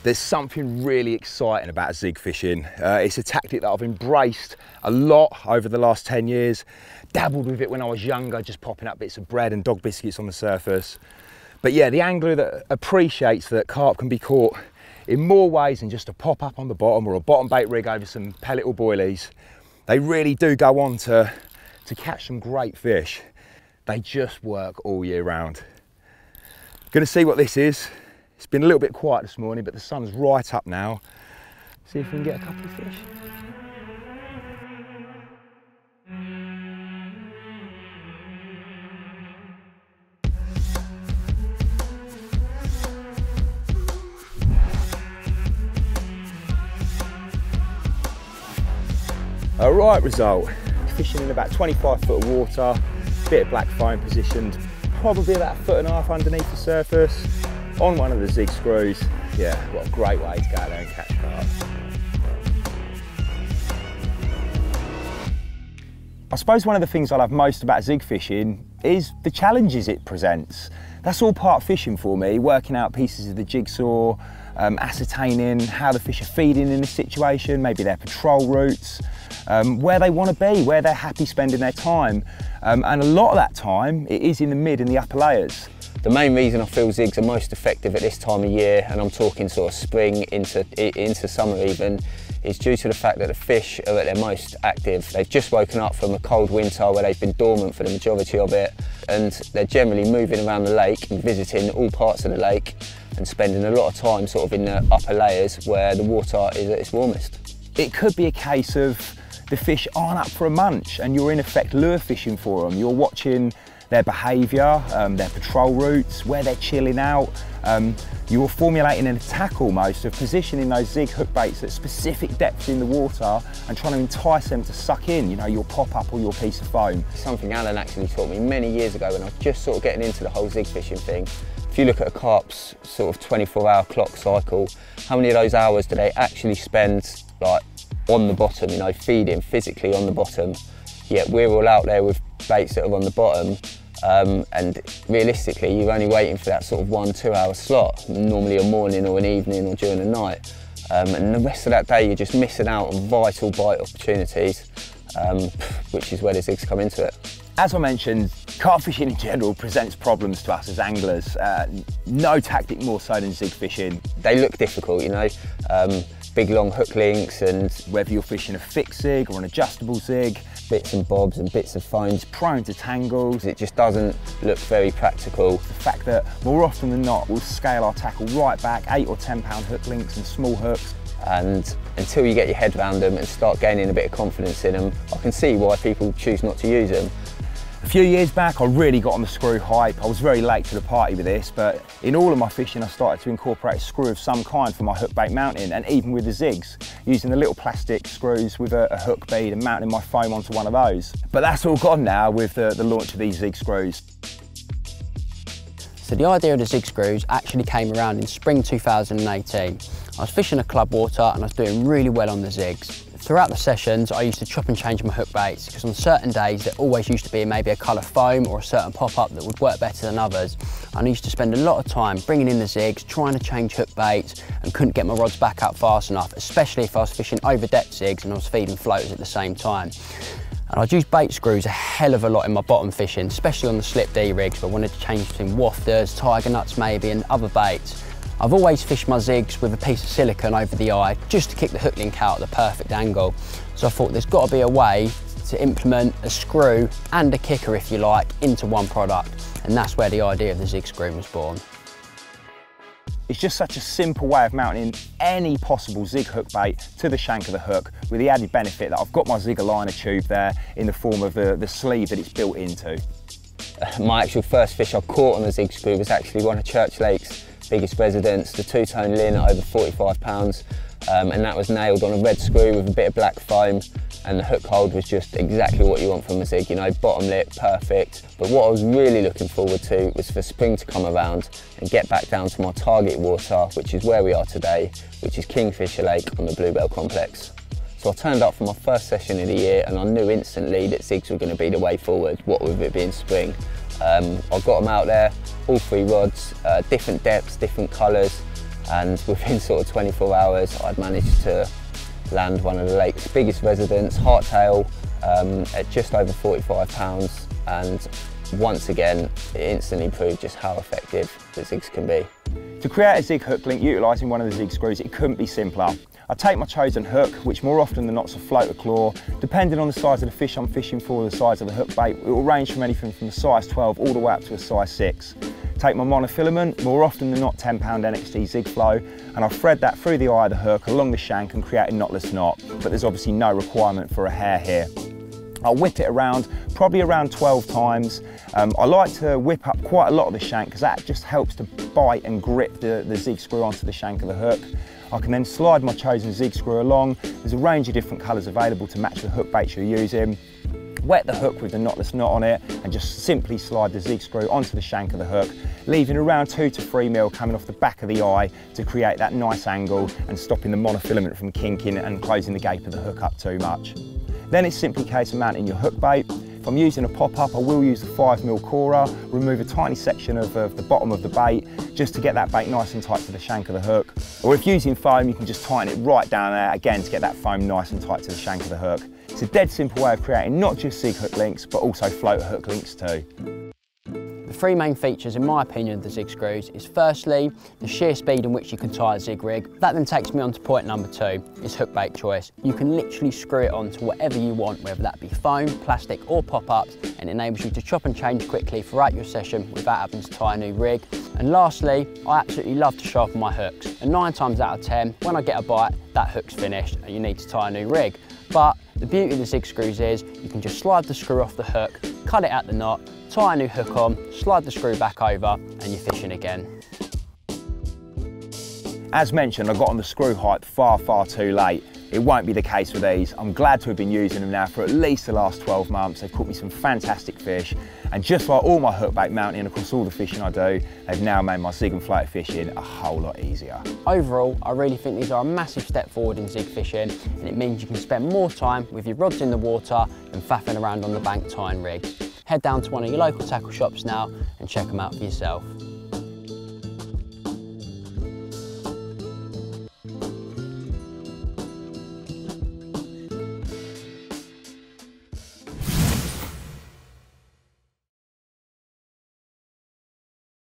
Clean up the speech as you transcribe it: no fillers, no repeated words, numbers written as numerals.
There's something really exciting about zig fishing. It's a tactic that I've embraced a lot over the last 10 years. Dabbled with it when I was younger, just popping up bits of bread and dog biscuits on the surface. But yeah, the angler that appreciates that carp can be caught in more ways than just a pop up on the bottom or a bottom bait rig over some pellet or boilies, they really do go on to catch some great fish. They just work all year round. Gonna see what this is. It's been a little bit quiet this morning, but the sun's right up now. See if we can get a couple of fish. All right, result. Fishing in about 25 foot of water, bit of black foam positioned, probably about 1.5 foot underneath the surface, on one of the Zig Screws. Yeah, what a great way to go there and catch carp. I suppose one of the things I love most about zig fishing is the challenges it presents. That's all part of fishing for me, working out pieces of the jigsaw, ascertaining how the fish are feeding in a situation, maybe their patrol routes, where they want to be, where they're happy spending their time. And a lot of that time, it is in the mid and the upper layers. The main reason I feel zigs are most effective at this time of year, and I'm talking sort of spring into summer even, is due to the fact that the fish are at their most active. They've just woken up from a cold winter where they've been dormant for the majority of it, and they're generally moving around the lake and visiting all parts of the lake and spending a lot of time sort of in the upper layers where the water is at its warmest. It could be a case of the fish aren't up for a munch and you're in effect lure fishing for them. You're watching their behaviour, their patrol routes, where they're chilling out. You're formulating an attack almost of positioning those zig hook baits at specific depths in the water and trying to entice them to suck in, you know, your pop up or your piece of foam. Something Alan actually taught me many years ago when I was just sort of getting into the whole zig fishing thing. If you look at a carp's sort of 24-hour clock cycle, how many of those hours do they actually spend like on the bottom, you know, feeding physically on the bottom? Yet we're all out there with baits that are on the bottom, and realistically you're only waiting for that sort of 1-2 hour slot, normally a morning or an evening or during the night, and the rest of that day you're just missing out on vital bite opportunities, which is where the zigs come into it. As I mentioned, carp fishing in general presents problems to us as anglers. No tactic more so than zig fishing. They look difficult, you know, big long hook links, and whether you're fishing a fixed zig or an adjustable zig, bits and bobs and bits of foams, prone to tangles. It just doesn't look very practical. The fact that more often than not we'll scale our tackle right back, 8 or 10 pound hook links and small hooks. And until you get your head around them and start gaining a bit of confidence in them, I can see why people choose not to use them. A few years back I really got on the screw hype. I was very late to the party with this, but in all of my fishing I started to incorporate a screw of some kind for my hook bait mounting, and even with the zigs, using the little plastic screws with a hook bead and mounting my foam onto one of those. But that's all gone now with the launch of these Zig Screws. So the idea of the Zig Screws actually came around in spring 2018. I was fishing a club water and I was doing really well on the zigs. Throughout the sessions, I used to chop and change my hook baits because on certain days there always used to be maybe a colour foam or a certain pop-up that would work better than others. And I used to spend a lot of time bringing in the zigs, trying to change hook baits, and couldn't get my rods back up fast enough, especially if I was fishing over depth zigs and I was feeding floaters at the same time. And I'd use bait screws a hell of a lot in my bottom fishing, especially on the slip D rigs where I wanted to change between wafters, tiger nuts maybe, and other baits. I've always fished my zigs with a piece of silicone over the eye just to kick the hook link out at the perfect angle. So I thought there's got to be a way to implement a screw and a kicker, if you like, into one product. And that's where the idea of the Zig Screw was born. It's just such a simple way of mounting any possible zig hook bait to the shank of the hook, with the added benefit that I've got my zig aligner tube there in the form of the sleeve that it's built into. My actual first fish I caught on the Zig Screw was actually one of Church Lake's biggest residents, the two-tone lin at over 45 pounds, and that was nailed on a red screw with a bit of black foam, and the hook hold was just exactly what you want from a zig, you know, bottom lip, perfect. But what I was really looking forward to was for spring to come around and get back down to my target water, which is where we are today, which is Kingfisher Lake on the Bluebell Complex. So I turned up for my first session of the year and I knew instantly that zigs were going to be the way forward, what with it being spring. I got them out there, all 3 rods, different depths, different colours, and within sort of 24 hours I'd managed to land one of the lake's biggest residents, hardtail, at just over 45 pounds, and once again it instantly proved just how effective the zigs can be. To create a Zig Hook Link utilising one of the Zig Screws, it couldn't be simpler. I take my chosen hook, which more often than not is a float or claw. Depending on the size of the fish I'm fishing for, the size of the hook bait, it will range from anything from a size 12 all the way up to a size 6. Take my monofilament, more often than not 10 pound NXT Zig Flow, and I'll thread that through the eye of the hook along the shank and create a knotless knot, but there's obviously no requirement for a hair here. I'll whip it around, probably around 12 times. I like to whip up quite a lot of the shank because that just helps to bite and grip the Zig Screw onto the shank of the hook. I can then slide my chosen Zig Screw along. There's a range of different colours available to match the hook baits you're using. Wet the hook with the knotless knot on it and just simply slide the Zig Screw onto the shank of the hook, leaving around 2 to 3 mil coming off the back of the eye to create that nice angle and stopping the monofilament from kinking and closing the gape of the hook up too much. Then it's simply a case of mounting your hook bait. If I'm using a pop-up, I will use the 5mm corer, remove a tiny section of the bottom of the bait just to get that bait nice and tight to the shank of the hook. Or if using foam, you can just tighten it right down there again to get that foam nice and tight to the shank of the hook. It's a dead simple way of creating not just Zig Hook Links, but also float hook links too. The three main features, in my opinion, of the Zig Screws is firstly, the sheer speed in which you can tie a zig rig. That then takes me on to point number 2, is hook bait choice. You can literally screw it on to whatever you want, whether that be foam, plastic or pop-ups, and it enables you to chop and change quickly throughout your session without having to tie a new rig. And lastly, I absolutely love to sharpen my hooks. And 9 times out of 10, when I get a bite, that hook's finished and you need to tie a new rig. But the beauty of the Zig Screws is you can just slide the screw off the hook, cut it at the knot, tie a new hook on, slide the screw back over, and you're fishing again. As mentioned, I got on the screw height far too late. It won't be the case with these. I'm glad to have been using them now for at least the last 12 months. They've caught me some fantastic fish. And just like all my hook bait mounting across all the fishing I do, they've now made my zig and float fishing a whole lot easier. Overall, I really think these are a massive step forward in zig fishing, and it means you can spend more time with your rods in the water than faffing around on the bank tying rigs. Head down to one of your local tackle shops now and check them out for yourself.